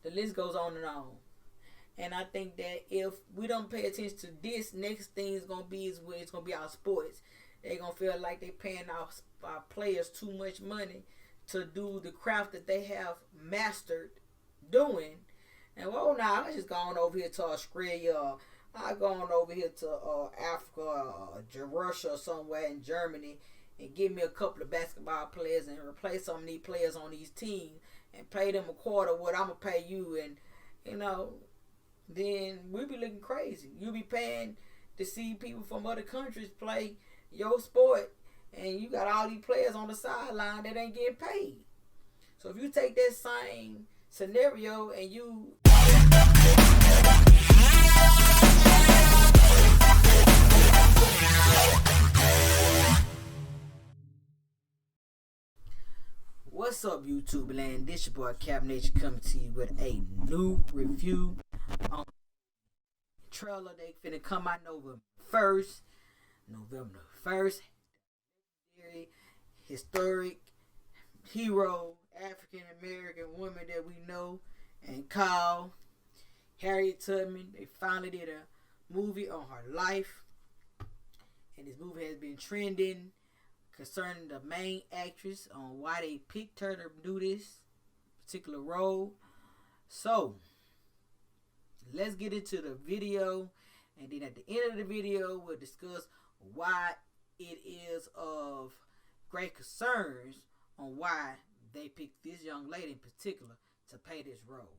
The list goes on and on. And I think that if we don't pay attention to this, next thing is gonna be is it's gonna be our sports. They're gonna feel like they're paying our players too much money to do the craft that they have mastered doing. And well, now I just gone over here to Australia. I gone over here to Africa, Russia, or somewhere in Germany, and give me a couple of basketball players and replace some of these players on these teams and pay them a quarter of what I'm gonna pay you, and you know, then we'll be looking crazy. You'll be paying to see people from other countries play your sport, and you got all these players on the sideline that ain't getting paid. So if you take that same scenario and you What's up, YouTube land? This your boy Cap Nation coming to you with a new review on trailer. They finna come out November 1st. Historic hero, African American woman that we know and call Harriet Tubman. They finally did a movie on her life, and this movie has been trending concerning the main actress on why they picked her to do this particular role. So let's get into the video, and then at the end of the video we'll discuss why it is of great concerns on why they picked this young lady in particular to play this role.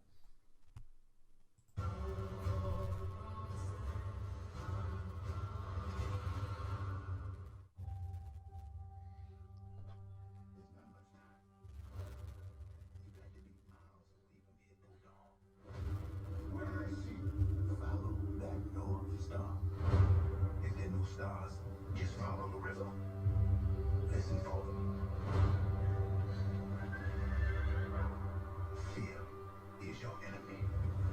Stars, just follow the river. Listen for them. Fear is your enemy.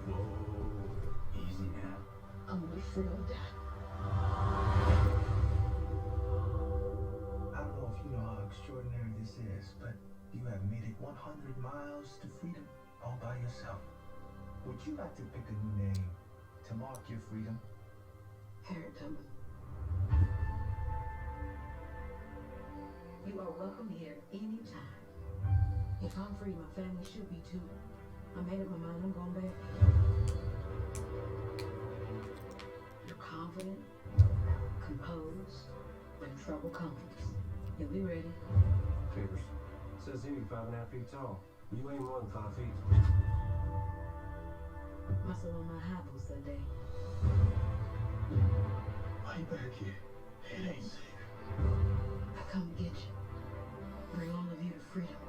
Whoa, easy now. I'm afraid of that. I don't know if you know how extraordinary this is, but you have made it 100 miles to freedom all by yourself. Would you like to pick a new name to mark your freedom? Harriet Tubman. You are welcome here anytime. If I'm free, my family should be too. I made up my mind, I'm going back. You're confident, composed, when trouble comes. You'll be ready. Papers. Says here you're 5.5 feet tall. You ain't more than 5 feet. Must have on my high boots that day. Why you back here? It ain't safe. I come to get you. Bring all of you to freedom.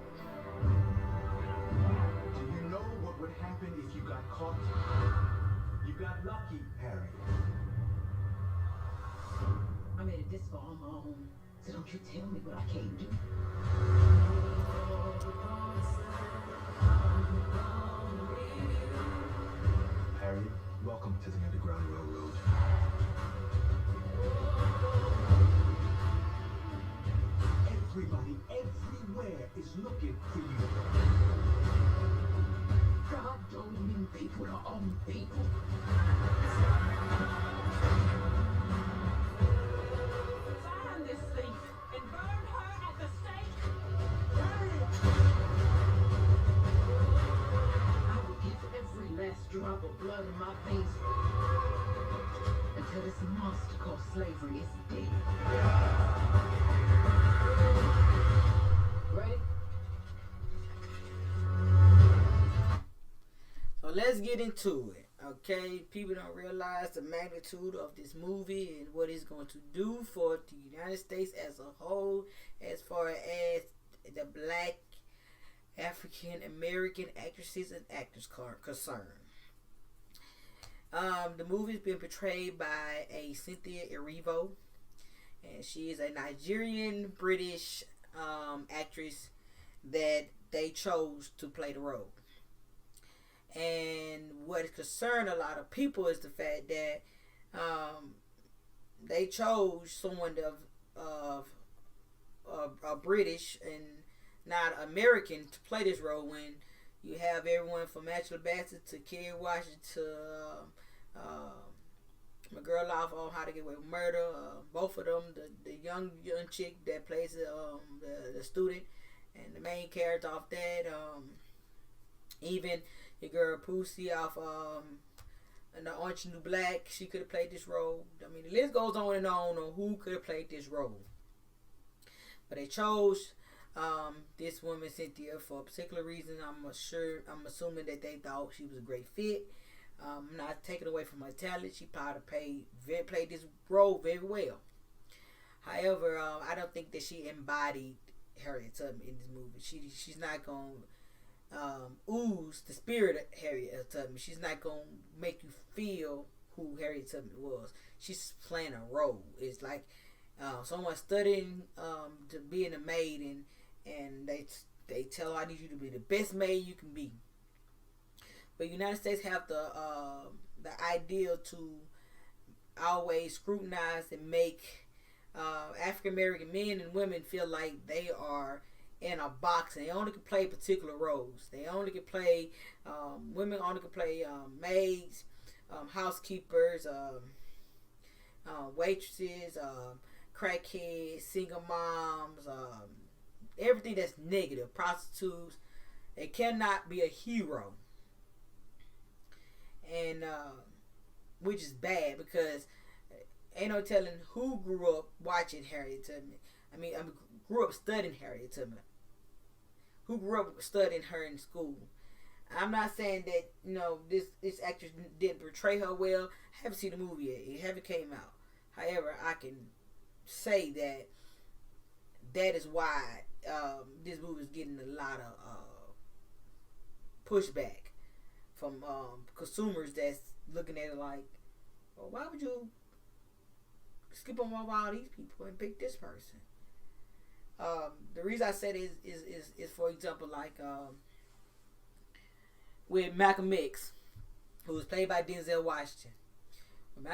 Do you know what would happen if you got caught? You got lucky, Harry. I made it this far on my own, so don't you tell me what I can't do. Harriet, welcome to the Underground Railroad. Everybody, everywhere is looking for you. God don't mean people to own people. Find this thief and burn her at the stake. I will give every last drop of blood in my veins until this monster called slavery is dead. Ready? So let's get into it. Okay, people don't realize the magnitude of this movie and what it's going to do for the United States as a whole, as far as the black African American actresses and actors concerned. The movie's been portrayed by a Cynthia Erivo, and she is a Nigerian British actress that they chose to play the role. And what concerned a lot of people is the fact that they chose someone of British and not American to play this role, when You have everyone from Angela Bassett to Kerry Washington to my girl off on How to Get Away with Murder. Both of them, the young chick that plays the student, and the main character off that. Even your girl Pussy off and the Orange New Black, she could have played this role. I mean, the list goes on who could have played this role. But they chose this woman Cynthia for a particular reason. I'm assuming that they thought she was a great fit. I'm not taking away from her talent. She probably played this role very well. However, I don't think that she embodied Harriet Tubman in this movie. She's not gonna ooze the spirit of Harriet Tubman. She's not gonna make you feel who Harriet Tubman was. She's playing a role. It's like someone studying to being a maid, and they tell her, I need you to be the best maid you can be. But the United States have the ideal to always scrutinize and make African American men and women feel like they are in a box and they only can play particular roles. They only can play women only can play maids, housekeepers, waitresses, crackheads, single moms, everything that's negative, prostitutes. They cannot be a hero. And which is bad because ain't no telling who grew up watching Harriet Tubman. I mean, grew up studying Harriet Tubman. Who grew up studying her in school. I'm not saying that this actress didn't portray her well. I haven't seen the movie yet. It haven't came out. However, I can say that is why this movie is getting a lot of pushback from consumers that's looking at it like, well, why would you skip on all these people and pick this person? The reason I said it is for example, like with Malcolm X, who was played by Denzel Washington. When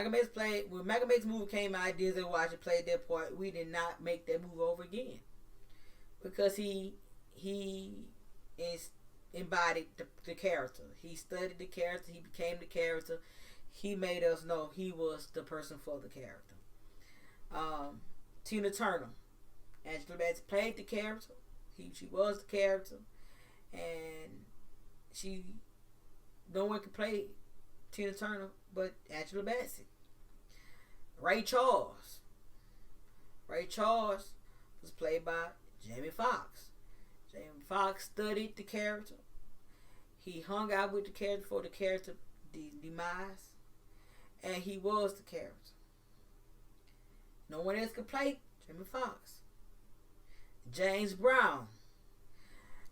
Malcolm X movie came out, Denzel Washington played that part. We did not make that movie over again because he is embodied the character. He studied the character. He became the character. He made us know he was the person for the character. Tina Turner, Angela Bassett played the character. She was the character, and no one could play Tina Turner but Angela Bassett. Ray Charles was played by Jamie Foxx. Jamie Foxx studied the character. He hung out with the character for the character demise, and he was the character. No one else could play Jamie Foxx. James Brown,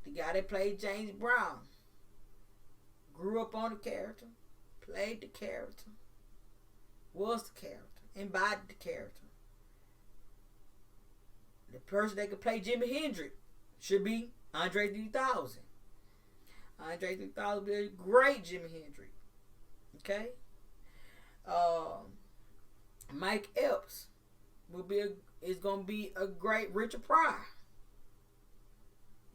the guy that played James Brown, grew up on the character, played the character, was the character, embodied the character. The person that could play Jimi Hendrix should be Andre 3000. Andre 3000 would be a great Jimi Hendrix. Okay? Mike Epps is going to be a great Richard Pryor.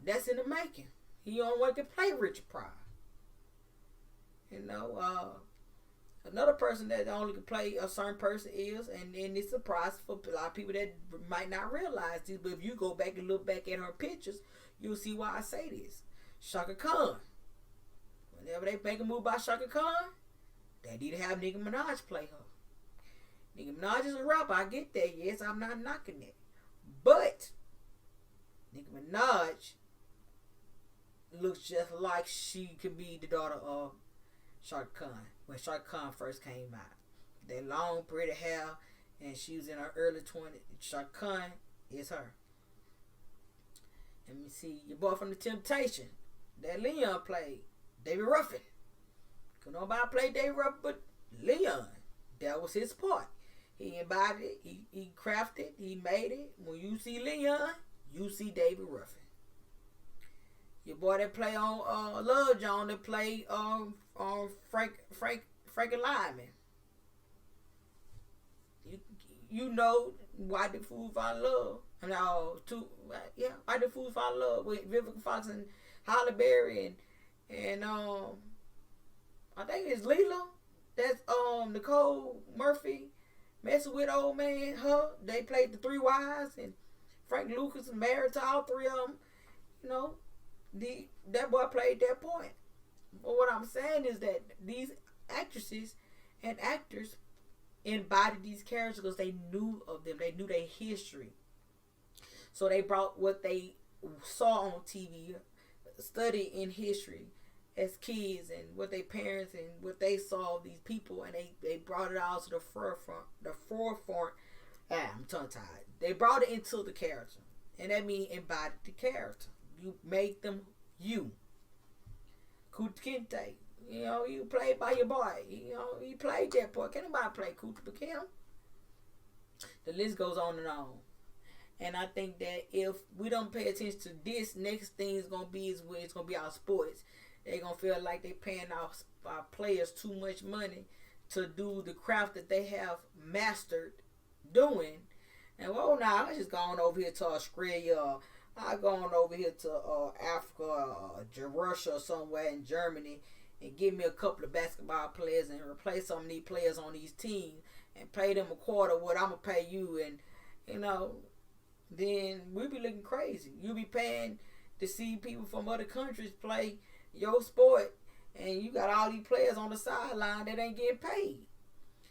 That's in the making. He only one can play Richard Pryor. Another person that only can play a certain person is, and it's a surprise for a lot of people that might not realize this, but if you go back and look back at her pictures, you'll see why I say this. Shaka Khan. Whenever they make a move by Shaka Khan, they need to have Nicki Minaj play her. Nicki Minaj is a rapper, I get that. Yes, I'm not knocking that. But Nicki Minaj looks just like she could be the daughter of Shaka Khan when Shaka Khan first came out. That long, pretty hair, and she was in her early 20s. Shaka Khan is her. Let me see. Your boy from The Temptation, that Leon played, David Ruffin. Could nobody play David Ruffin but Leon. That was his part. He embodied it. He crafted it. He made it. When you see Leon, you see David Ruffin. Your boy that play on Love John that play on Frankie Lyman. You know Why Did Fools Fall in Love? Why Did Fools Fall in Love with Vivica Fox and Halle Berry And I think it's Leela. That's Nicole Murphy messing with old man. Her. They played the three wives, and Frank Lucas is married to all three of them. You know, that boy played that point. But what I'm saying is that these actresses and actors embodied these characters because they knew of them. They knew their history. So they brought what they saw on TV, studied in history as kids, and what their parents and what they saw of these people, and they brought it all to the forefront. I'm tongue tied. They brought it into the character, and that means embodied the character. You make them you. Kuta Kinte, you know, you played by your boy. You know, you played that part. Can't nobody play Kuta but him. The list goes on and on. And I think that if we don't pay attention to this, next thing is gonna be is where it's gonna be our sports. They're gonna feel like they're paying our players too much money to do the craft that they have mastered doing. And well, now I just gone over here to Australia. I gone over here to Africa, Russia, or somewhere in Germany, and give me a couple of basketball players and replace some of these players on these teams and pay them a quarter what I'm gonna pay you, and you know, then we be looking crazy. You be paying to see people from other countries play your sport, and you got all these players on the sideline that ain't getting paid.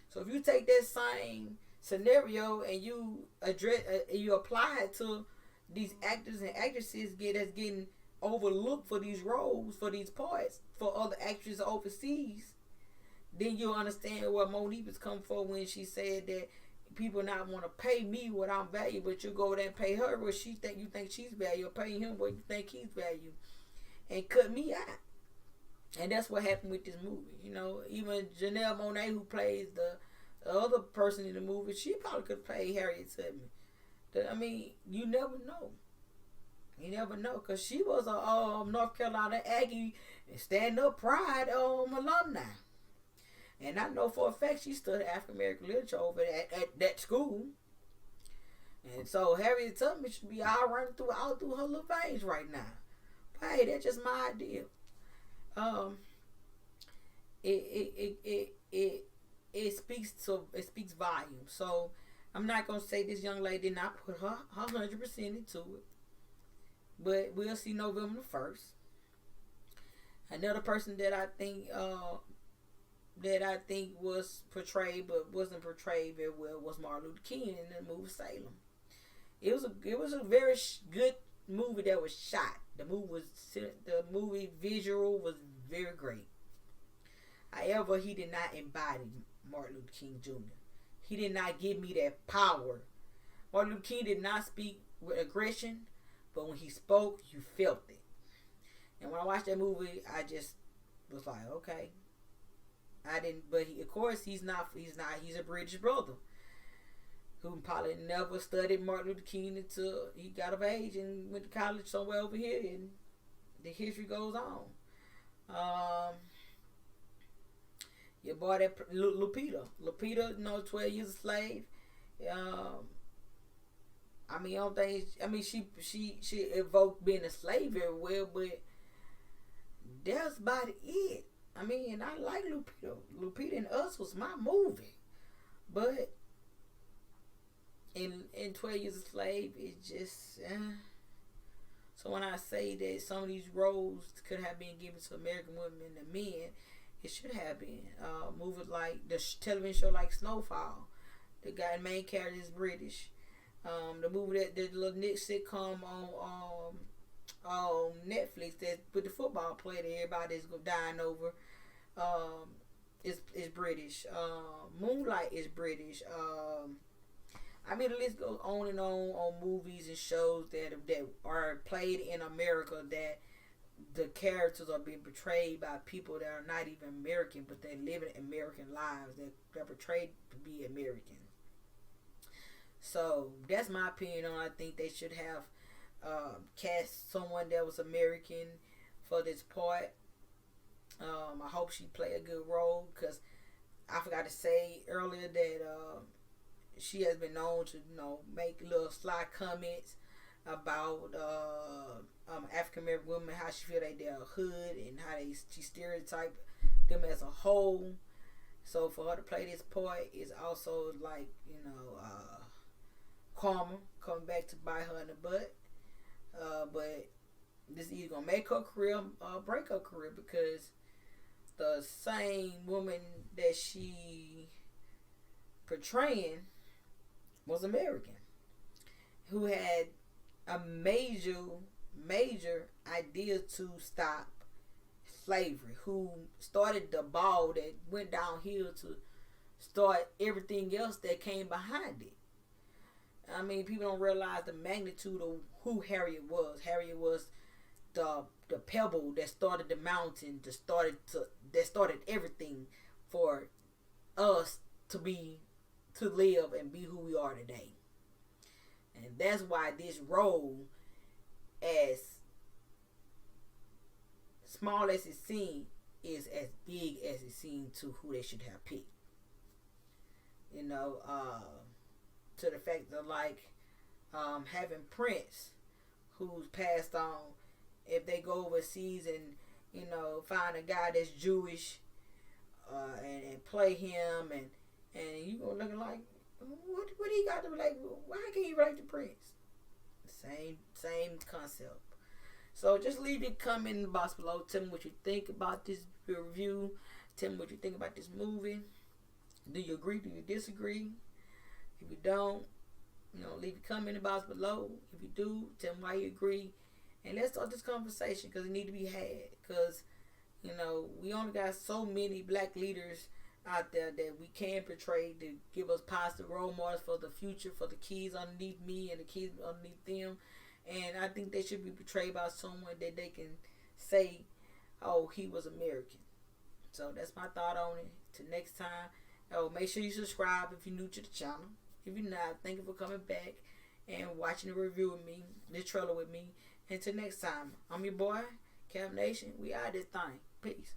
So if you take that same scenario and you apply it to these actors and actresses that's getting overlooked for these roles, for these parts, for other actresses overseas, then you'll understand what Monique was coming for when she said that people not want to pay me what I'm valued, but you go there and pay her what you think she's valued, or pay him what you think he's valued, and cut me out. And that's what happened with this movie. You know, even Janelle Monáe, who plays the other person in the movie, she probably could play Harriet Tubman. I mean, you never know. You never know, because she was a North Carolina Aggie Stand Up Pride alumni. And I know for a fact she studied African American literature over at that school. And so Harriet Tubman should be all running through her little veins right now. But hey, that's just my idea. It speaks volumes. So I'm not gonna say this young lady did not put her 100% into it, but we'll see November 1st. Another person that I think was portrayed but wasn't portrayed very well was Martin Luther King in the movie Salem. It was a very good movie that was shot. The movie visual was very great. However, he did not embody Martin Luther King Jr. He did not give me that power. Martin Luther King did not speak with aggression, but when he spoke, you felt it. And when I watched that movie, I just was like, okay. I didn't, but of course he's a British brother who probably never studied Martin Luther King until he got of age and went to college somewhere over here, and the history goes on. Your boy that Lupita, you know, 12 Years a Slave. She evoked being a slave very well, but that's about it. I mean, and I like Lupita. Lupita and Us was my movie, but in 12 Years a Slave, it's just. So when I say that some of these roles could have been given to American women and men, it should have been. Movies like the television show like Snowfall, the main character is British. The movie that the little Nick sitcom on Netflix that with the football player that everybody's dying over, is British. Moonlight is British. I mean, the list goes on and on movies and shows that are played in America that the characters are being portrayed by people that are not even American, but they're living American lives. They're portrayed to be American. So that's my opinion on. I think they should have cast someone that was American for this part. I hope she play a good role, because I forgot to say earlier that she has been known to, make little sly comments about African American women, how she feel like they're a hood, and how she stereotype them as a whole. So for her to play this part is also like, karma coming back to bite her in the butt. But this is either gonna make her career or break her career, because the same woman that she portraying was American, who had a major idea to stop slavery, who started the ball that went downhill to start everything else that came behind it. I mean, people don't realize the magnitude of who Harriet was. Harriet was the pebble that started the mountain, that started everything for us to live and be who we are today. And that's why this role, as small as it seems, is as big as it seems to who they should have picked. To the fact of like having Prince, who's passed on, if they go overseas and find a guy that's Jewish and play him, and you gonna look like, what he got to relate? Why can't he relate to Prince? Same concept. So just leave your comment in the box below. Tell me what you think about this review. Tell me what you think about this movie. Do you agree? Do you disagree? If you don't, leave your comment in the box below. If you do, tell me why you agree. And let's start this conversation, because it need to be had. Because, we only got so many black leaders out there that we can portray to give us positive role models for the future, for the kids underneath me and the kids underneath them. And I think they should be portrayed by someone that they can say, oh, he was American. So that's my thought on it. Till next time. Make sure you subscribe if you're new to the channel. If you're not, thank you for coming back and watching the review with me, this trailer with me. Until next time, I'm your boy, Cap Nation. We out this thing. Peace.